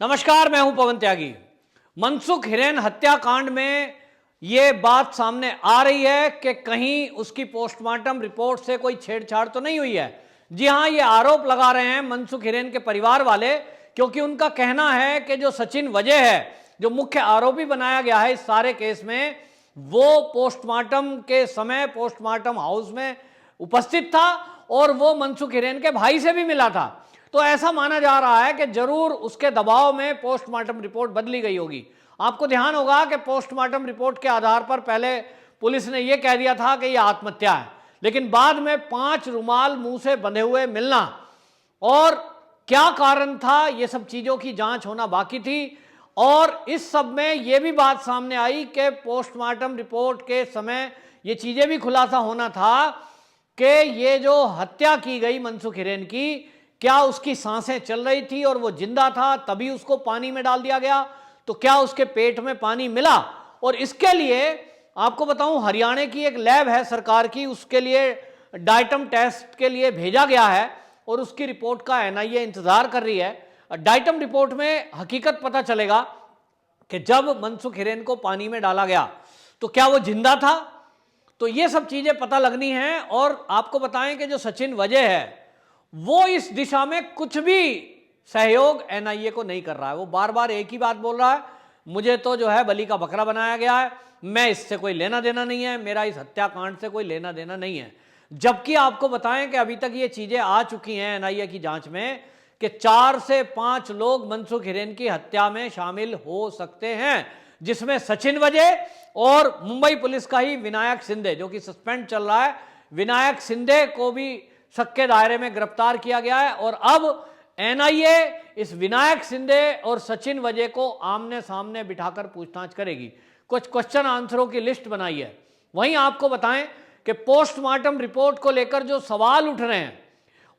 नमस्कार, मैं हूं पवन त्यागी। मनसुख हिरेन हत्याकांड में यह बात सामने आ रही है कि कहीं उसकी पोस्टमार्टम रिपोर्ट से कोई छेड़छाड़ तो नहीं हुई है। जी हां, ये आरोप लगा रहे हैं मनसुख हिरेन के परिवार वाले, क्योंकि उनका कहना है कि जो सचिन वजह है, जो मुख्य आरोपी बनाया गया है इस सारे केस में, वो पोस्टमार्टम के समय पोस्टमार्टम हाउस में उपस्थित था और वो मनसुख हिरेन के भाई से भी मिला था। तो ऐसा माना जा रहा है कि जरूर उसके दबाव में पोस्टमार्टम रिपोर्ट बदली गई होगी। आपको ध्यान होगा कि पोस्टमार्टम रिपोर्ट के आधार पर पहले पुलिस ने यह कह दिया था कि यह आत्महत्या है, लेकिन बाद में 5 रुमाल मुंह से बंधे हुए मिलना और क्या कारण था, यह सब चीजों की जांच होना बाकी थी। और इस सब में यह भी बात सामने आई कि पोस्टमार्टम रिपोर्ट के समय यह चीजें भी खुलासा होना था कि ये जो हत्या की गई मनसुख हिरेन की, क्या उसकी सांसें चल रही थी और वो जिंदा था तभी उसको पानी में डाल दिया गया, तो क्या उसके पेट में पानी मिला। और इसके लिए आपको बताऊं, हरियाणा की एक लैब है सरकार की, उसके लिए डाइटम टेस्ट के लिए भेजा गया है और उसकी रिपोर्ट का एनआईए इंतजार कर रही है। डाइटम रिपोर्ट में हकीकत पता चलेगा कि जब मनसुख हिरेन को पानी में डाला गया तो क्या वो जिंदा था। तो ये सब चीजें पता लगनी है। और आपको बताएं कि जो सचिन वजह है वो इस दिशा में कुछ भी सहयोग एनआईए को नहीं कर रहा है। वो बार बार एक ही बात बोल रहा है, मुझे तो जो है बलि का बकरा बनाया गया है, मैं इससे कोई लेना देना नहीं है, मेरा इस हत्याकांड से कोई लेना देना नहीं है। जबकि आपको बताएं कि अभी तक ये चीजें आ चुकी हैं एनआईए की जांच में कि 4 से 5 लोग मनसुख हिरेन की हत्या में शामिल हो सकते हैं, जिसमें सचिन वजह और मुंबई पुलिस का ही विनायक शिंदे, जो कि सस्पेंड चल रहा है, विनायक शिंदे को भी शक के दायरे में गिरफ्तार किया गया है। और अब एनआईए इस विनायक शिंदे और सचिन वजह को आमने सामने बिठाकर पूछताछ करेगी। कुछ क्वेश्चन आंसरों की लिस्ट बनाई है। वहीं आपको बताएं कि पोस्टमार्टम रिपोर्ट को लेकर जो सवाल उठ रहे हैं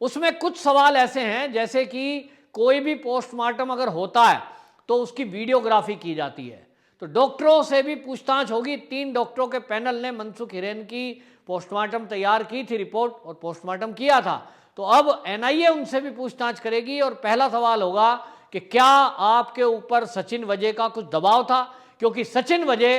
उसमें कुछ सवाल ऐसे हैं जैसे कि कोई भी पोस्टमार्टम अगर होता है तो उसकी वीडियोग्राफी की जाती है, तो डॉक्टरों से भी पूछताछ होगी। 3 डॉक्टरों के पैनल ने मनसुख हिरेन की पोस्टमार्टम तैयार की थी रिपोर्ट और पोस्टमार्टम किया था, तो अब एनआईए उनसे भी पूछताछ करेगी। और पहला सवाल होगा कि क्या आपके ऊपर सचिन वजह का कुछ दबाव था, क्योंकि सचिन वजह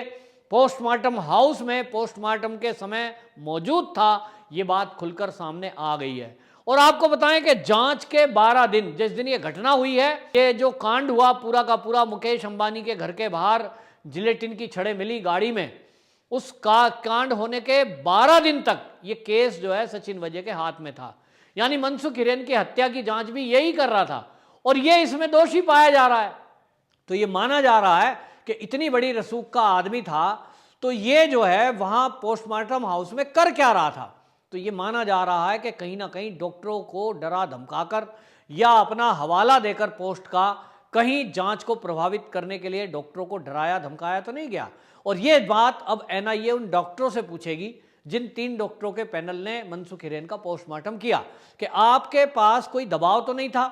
पोस्टमार्टम हाउस में पोस्टमार्टम के समय मौजूद था, ये बात खुलकर सामने आ गई है। और आपको बताएं कि जांच के 12 दिन, जिस दिन ये घटना हुई है, ये जो कांड हुआ पूरा का पूरा मुकेश अंबानी के घर के बाहर जिलेटिन की छड़ें मिली गाड़ी में, उस कांड होने के 12 दिन तक ये केस जो है सचिन वजह के हाथ में था। यानी मनसुख हिरेन की हत्या की जांच भी यही कर रहा था और ये इसमें दोषी पाया जा रहा है। तो ये माना जा रहा है कि इतनी बड़ी रसूख का आदमी था, तो ये जो है वहां पोस्टमार्टम हाउस में कर क्या रहा था। तो ये माना जा रहा है कि कहीं ना कहीं डॉक्टरों को डरा धमकाकर या अपना हवाला देकर पोस्ट का कहीं जांच को प्रभावित करने के लिए डॉक्टरों को डराया धमकाया तो नहीं गया। और ये बात अब एनआईए उन डॉक्टरों से पूछेगी जिन 3 डॉक्टरों के पैनल ने मनसुख हिरेन का पोस्टमार्टम किया, कि आपके पास कोई दबाव तो नहीं था,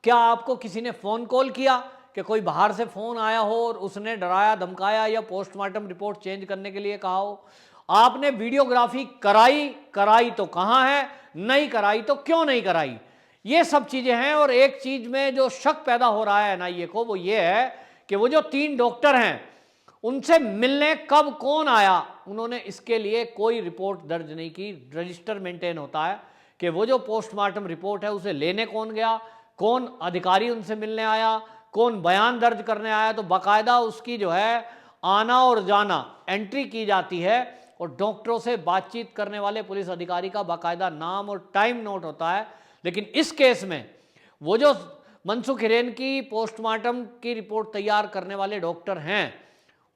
क्या आपको किसी ने फोन कॉल किया कि कोई बाहर से फोन आया हो और उसने डराया धमकाया या पोस्टमार्टम रिपोर्ट चेंज करने के लिए कहा हो, आपने वीडियोग्राफी कराई तो कहां है, नहीं कराई तो क्यों नहीं कराई, ये सब चीजें हैं। और एक चीज में जो शक पैदा हो रहा है एनआईए को, वो ये है कि वो जो 3 डॉक्टर हैं उनसे मिलने कब कौन आया, उन्होंने इसके लिए कोई रिपोर्ट दर्ज नहीं की। रजिस्टर मेंटेन होता है कि वो जो पोस्टमार्टम रिपोर्ट है उसे लेने कौन गया, कौन अधिकारी उनसे मिलने आया, कौन बयान दर्ज करने आया, तो बाकायदा उसकी जो है आना और जाना एंट्री की जाती है और डॉक्टरों से बातचीत करने वाले पुलिस अधिकारी का बाकायदा नाम और टाइम नोट होता है। लेकिन इस केस में वो जो मनसुख हिरेन की पोस्टमार्टम की रिपोर्ट तैयार करने वाले डॉक्टर हैं,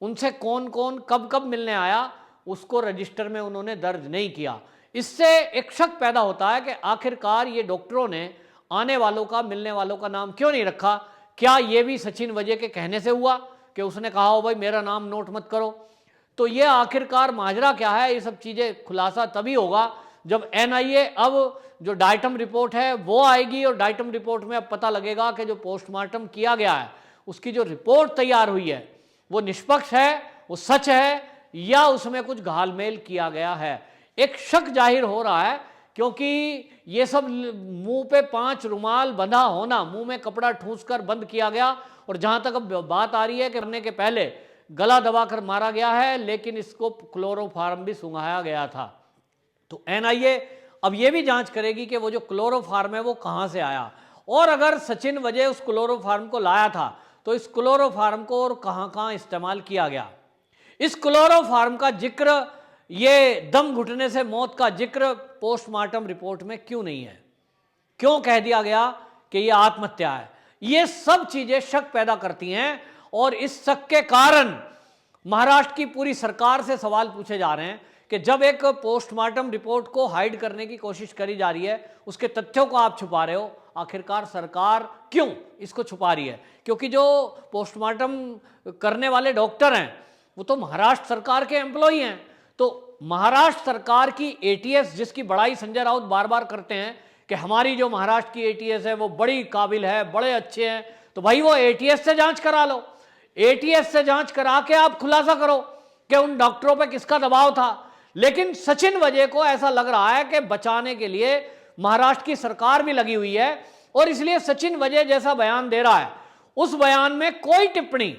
उनसे कौन कौन कब कब मिलने आया, उसको रजिस्टर में उन्होंने दर्ज नहीं किया। इससे एक शक पैदा होता है कि आखिरकार ये डॉक्टरों ने आने वालों का, मिलने वालों का नाम क्यों नहीं रखा। क्या ये भी सचिन वजह के कहने से हुआ कि उसने कहा हो भाई मेरा नाम नोट मत करो। तो ये आखिरकार माजरा क्या है, ये सब चीजें खुलासा तभी होगा जब एनआईए अब जो डाइटम रिपोर्ट है वो आएगी और डाइटम रिपोर्ट में अब पता लगेगा कि जो पोस्टमार्टम किया गया है उसकी जो रिपोर्ट तैयार हुई है वो निष्पक्ष है, वो सच है, या उसमें कुछ घालमेल किया गया है। एक शक जाहिर हो रहा है क्योंकि ये सब मुंह पे 5 रुमाल बंधा होना, मुंह में कपड़ा ठूंस कर बंद किया गया और जहां तक अब बात आ रही है कि मरने के पहले गला दबाकर मारा गया है, लेकिन इसको क्लोरोफार्म भी सुंघाया गया था। तो एनआईए अब यह भी जांच करेगी कि वो जो क्लोरोफार्म है वो कहां से आया, और अगर सचिन वजह उस क्लोरोफार्म को लाया था तो इस क्लोरोफार्म को और कहां कहां इस्तेमाल किया गया। इस क्लोरोफार्म का जिक्र, ये दम घुटने से मौत का जिक्र पोस्टमार्टम रिपोर्ट में क्यों नहीं है? क्यों कह दिया गया कि यह आत्महत्या है? ये सब चीजें शक पैदा करती हैं, और इस शक के कारण महाराष्ट्र की पूरी सरकार से सवाल पूछे जा रहे हैं कि जब एक पोस्टमार्टम रिपोर्ट को हाइड करने की कोशिश करी जा रही है, उसके तथ्यों को आप छुपा रहे हो, आखिरकार सरकार क्यों इसको छुपा रही है? क्योंकि जो पोस्टमार्टम करने वाले डॉक्टर हैं वो तो महाराष्ट्र सरकार के एम्प्लॉई हैं। तो महाराष्ट्र सरकार की एटीएस, जिसकी बड़ाई संजय राउत बार बार करते हैं कि हमारी जो महाराष्ट्र की एटीएस है वो बड़ी काबिल है, बड़े अच्छे हैं, तो भाई वो एटीएस से जांच करा लो। एटीएस से जांच करा के आप खुलासा करो कि उन डॉक्टरों पे किसका दबाव था। लेकिन सचिन वजह को ऐसा लग रहा है कि बचाने के लिए महाराष्ट्र की सरकार भी लगी हुई है, और इसलिए सचिन वजह जैसा बयान दे रहा है, उस बयान में कोई टिप्पणी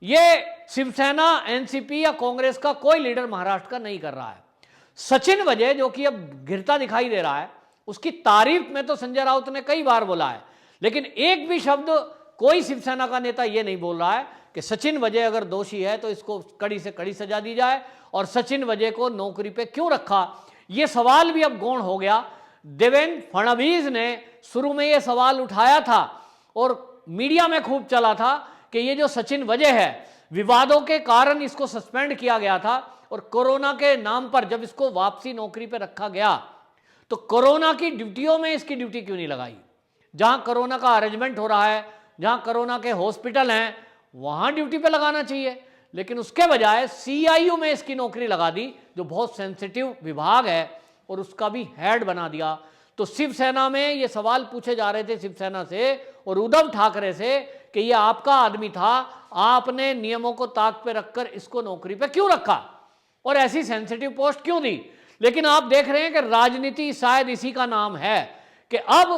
ये शिवसेना, एनसीपी या कांग्रेस का कोई लीडर महाराष्ट्र का नहीं कर रहा है। सचिन वजह जो कि अब गिरता दिखाई दे रहा है, उसकी तारीफ में तो संजय राउत ने कई बार बोला है, लेकिन एक भी शब्द कोई शिवसेना का नेता यह नहीं बोल रहा है कि सचिन वजह अगर दोषी है तो इसको कड़ी से कड़ी सजा दी जाए, और सचिन वजह को नौकरी पे क्यों रखा, यह सवाल भी अब गौण हो गया। देवेंद्र फडणवीस ने शुरू में यह सवाल उठाया था और मीडिया में खूब चला था कि ये जो सचिन वजह है, विवादों के कारण इसको सस्पेंड किया गया था, और कोरोना के नाम पर जब इसको वापसी नौकरी पे रखा गया तो कोरोना की ड्यूटियों में इसकी ड्यूटी क्यों नहीं लगाई? जहां कोरोना का अरेंजमेंट हो रहा है, जहां कोरोना के हॉस्पिटल हैं, वहां ड्यूटी पे लगाना चाहिए, लेकिन उसके बजाय सीआईयू में इसकी नौकरी लगा दी, जो बहुत सेंसिटिव विभाग है, और उसका भी हेड बना दिया। तो शिवसेना में ये सवाल पूछे जा रहे थे शिवसेना से और उद्धव ठाकरे से कि ये आपका आदमी था, आपने नियमों को ताक पे रखकर इसको नौकरी पे क्यों रखा और ऐसी सेंसिटिव पोस्ट क्यों दी। लेकिन आप देख रहे हैं कि राजनीति शायद इसी का नाम है कि अब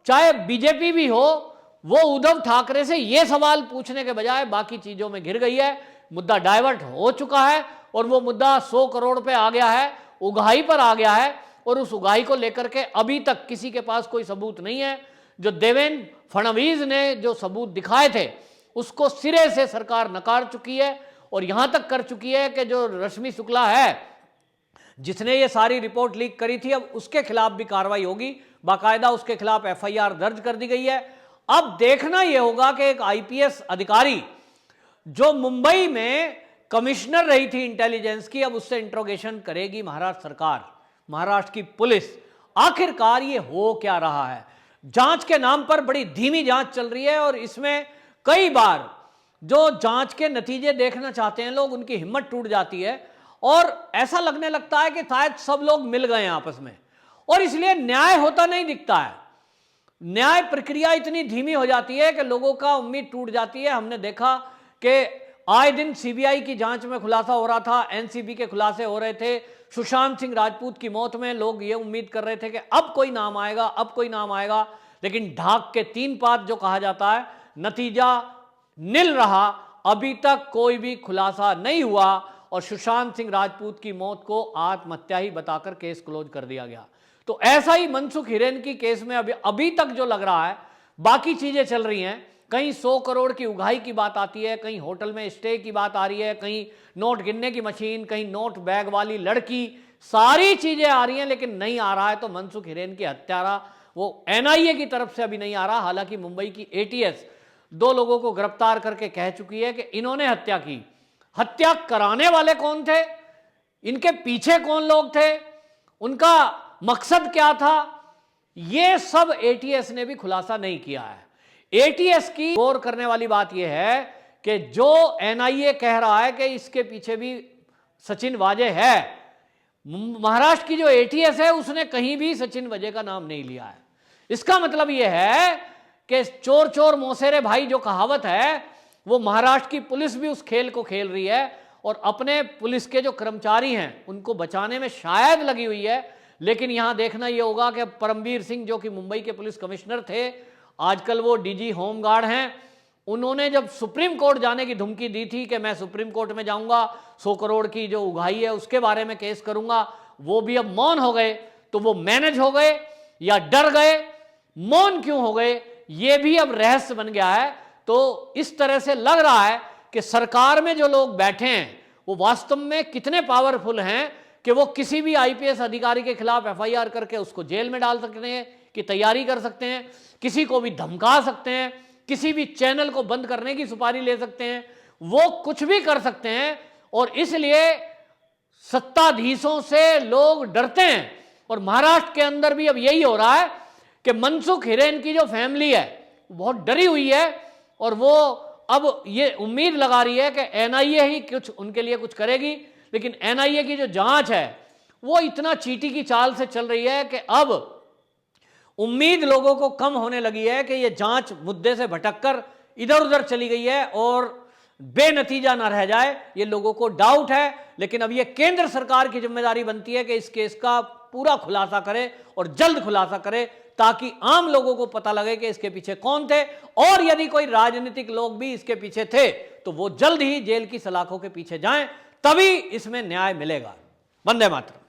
चाहे बीजेपी भी हो, वो उद्धव ठाकरे से यह सवाल पूछने के बजाय बाकी चीजों में घिर गई है। मुद्दा डाइवर्ट हो चुका है और वो मुद्दा 100 करोड़ पे आ गया है, उगाही पर आ गया है, और उस उगाही को लेकर के अभी तक किसी के पास कोई सबूत नहीं है। जो देवेंद्र फडणवीस ने जो सबूत दिखाए थे उसको सिरे से सरकार नकार चुकी है, और यहां तक कर चुकी है कि जो रश्मि शुक्ला है जिसने ये सारी रिपोर्ट लीक करी थी, अब उसके खिलाफ भी कार्रवाई होगी, बाकायदा उसके खिलाफ एफआईआर दर्ज कर दी गई है। अब देखना यह होगा कि एक आईपीएस अधिकारी जो मुंबई में कमिश्नर रही थी इंटेलिजेंस की, अब उससे इंट्रोगेशन करेगी महाराष्ट्र सरकार, महाराष्ट्र की पुलिस। आखिरकार ये हो क्या रहा है? जांच के नाम पर बड़ी धीमी जांच चल रही है, और इसमें कई बार जो जांच के नतीजे देखना चाहते हैं लोग, उनकी हिम्मत टूट जाती है, और ऐसा लगने लगता है कि शायद सब लोग मिल गए हैं आपस में, और इसलिए न्याय होता नहीं दिखता है। न्याय प्रक्रिया इतनी धीमी हो जाती है कि लोगों का उम्मीद टूट जाती है। हमने देखा कि आए दिन सीबीआई की जांच में खुलासा हो रहा था, एनसीबी के खुलासे हो रहे थे। सुशांत सिंह राजपूत की मौत में लोग ये उम्मीद कर रहे थे कि अब कोई नाम आएगा, अब कोई नाम आएगा, लेकिन ढाक के 3 पात जो कहा जाता है, नतीजा निल रहा। अभी तक कोई भी खुलासा नहीं हुआ, और सुशांत सिंह राजपूत की मौत को आत्महत्या ही बताकर केस क्लोज कर दिया गया। तो ऐसा ही मनसुख हिरेन की केस में अभी तक जो लग रहा है, बाकी चीजें चल रही हैं। कहीं 100 करोड़ की उगाही की बात आती है, कहीं होटल में स्टे की बात आ रही है, कहीं नोट गिनने की मशीन, कहीं नोट बैग वाली लड़की, सारी चीजें आ रही हैं, लेकिन नहीं आ रहा है तो मनसुख हिरेन की हत्यारा वो एनआईए की तरफ से अभी नहीं आ रहा। हालांकि मुंबई की एटीएस 2 लोगों को गिरफ्तार करके कह चुकी है कि इन्होंने हत्या की। हत्या कराने वाले कौन थे, इनके पीछे कौन लोग थे, उनका मकसद क्या था, यह सब एटीएस ने भी खुलासा नहीं किया है। एटीएस की गौर करने वाली बात यह है कि जो एनआईए कह रहा है कि इसके पीछे भी सचिन वाजे है, महाराष्ट्र की जो एटीएस है उसने कहीं भी सचिन वाजे का नाम नहीं लिया है। इसका मतलब यह है कि चोर चोर मौसेरे भाई जो कहावत है, वो महाराष्ट्र की पुलिस भी उस खेल को खेल रही है, और अपने पुलिस के जो कर्मचारी हैं उनको बचाने में शायद लगी हुई है। लेकिन यहां देखना यह होगा कि परमवीर सिंह जो कि मुंबई के पुलिस कमिश्नर थे, आजकल वो डीजी होमगार्ड हैं, उन्होंने जब सुप्रीम कोर्ट जाने की धमकी दी थी कि मैं सुप्रीम कोर्ट में जाऊंगा, 100 करोड़ की जो उगाही है उसके बारे में केस करूंगा, वो भी अब मौन हो गए। तो वो मैनेज हो गए या डर गए, मौन क्यों हो गए, ये भी अब रहस्य बन गया है। तो इस तरह से लग रहा है कि सरकार में जो लोग बैठे हैं वो वास्तव में कितने पावरफुल हैं कि वो किसी भी आईपीएस अधिकारी के खिलाफ एफआईआर करके उसको जेल में डाल सकते हैं की तैयारी कर सकते हैं, किसी को भी धमका सकते हैं, किसी भी चैनल को बंद करने की सुपारी ले सकते हैं, वो कुछ भी कर सकते हैं। और इसलिए सत्ताधीशों से लोग डरते हैं। और महाराष्ट्र के अंदर भी अब यही हो रहा है कि मनसुख हिरेन की जो फैमिली है बहुत डरी हुई है और वो अब ये उम्मीद लगा रही है कि एनआईए ही कुछ उनके लिए कुछ करेगी। लेकिन एनआईए की जो जांच है वो इतना चींटी की चाल से चल रही है कि अब उम्मीद लोगों को कम होने लगी है कि ये जांच मुद्दे से भटककर इधर उधर चली गई है और बेनतीजा ना रह जाए, ये लोगों को डाउट है। लेकिन अब ये केंद्र सरकार की जिम्मेदारी बनती है कि इस केस का पूरा खुलासा करे और जल्द खुलासा करे ताकि आम लोगों को पता लगे कि इसके पीछे कौन थे, और यदि कोई राजनीतिक लोग भी इसके पीछे थे तो वो जल्द ही जेल की सलाखों के पीछे जाएं, तभी इसमें न्याय मिलेगा। वंदे मातरम।